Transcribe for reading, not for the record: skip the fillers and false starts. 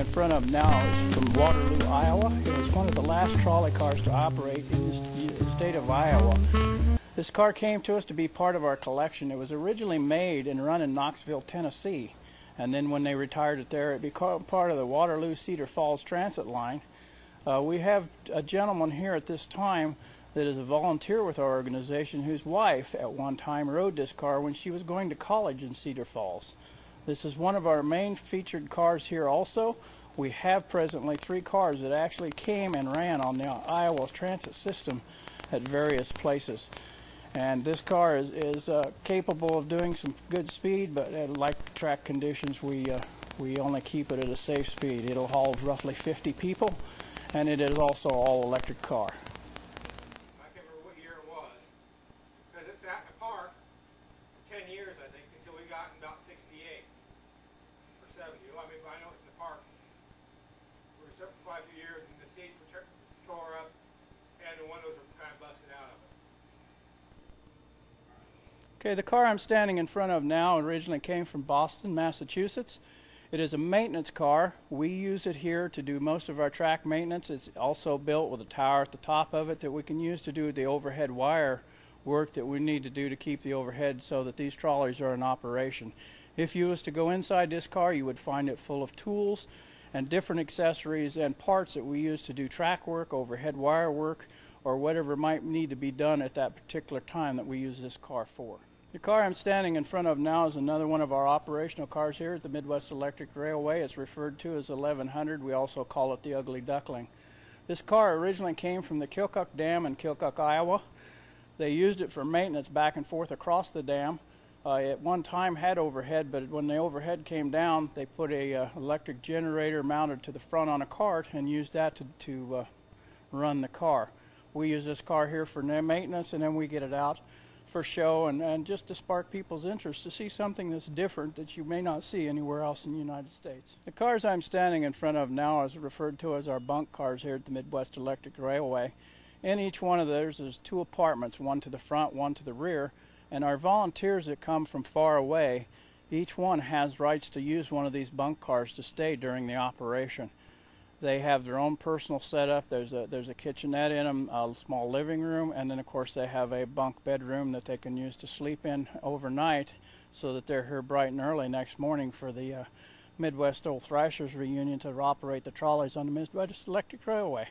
front of now is from Waterloo, Iowa. It was one of the last trolley cars to operate in the state of Iowa. This car came to us to be part of our collection. It was originally made and run in Knoxville, Tennessee, and then when they retired it there, it became part of the Waterloo Cedar Falls transit line. We have a gentleman here at this time that is a volunteer with our organization whose wife at one time rode this car when she was going to college in Cedar Falls. This is one of our main featured cars here also. We have presently 3 cars that actually came and ran on the Iowa transit system at various places. And this car is capable of doing some good speed, but like track conditions, we only keep it at a safe speed. It'll haul roughly 50 people, and it is also an all-electric car. I can't remember what year it was, because it's at the park for 10 years, I think, until we got in about 68 or 70. I mean, I know it's in the park for quite a few years, and the seats were tore up, and the windows were kind of busted out of it. Okay, the car I'm standing in front of now originally came from Boston, Massachusetts. It is a maintenance car. We use it here to do most of our track maintenance. It's also built with a tower at the top of it that we can use to do the overhead wire work that we need to do to keep the overhead so that these trolleys are in operation. If you was to go inside this car, you would find it full of tools and different accessories and parts that we use to do track work, overhead wire work, or whatever might need to be done at that particular time that we use this car for. The car I'm standing in front of now is another one of our operational cars here at the Midwest Electric Railway. It's referred to as 1100. We also call it the Ugly Duckling. This car originally came from the Kilcock Dam in Kilcock, Iowa. They used it for maintenance back and forth across the dam. At one time had overhead, but when the overhead came down, they put a electric generator mounted to the front on a cart and used that to run the car. We use this car here for maintenance, and then we get it out for show and just to spark people's interest to see something that's different that you may not see anywhere else in the United States. The cars I'm standing in front of now is referred to as our bunk cars here at the Midwest Electric Railway. In each one of those is 2 apartments, one to the front, one to the rear, and our volunteers that come from far away, each one has rights to use one of these bunk cars to stay during the operation. They have their own personal setup. There's a kitchenette in them, a small living room, and then of course they have a bunk bedroom that they can use to sleep in overnight so that they're here bright and early next morning for the Midwest Old Thrashers reunion to operate the trolleys on the Midwest Electric Railway.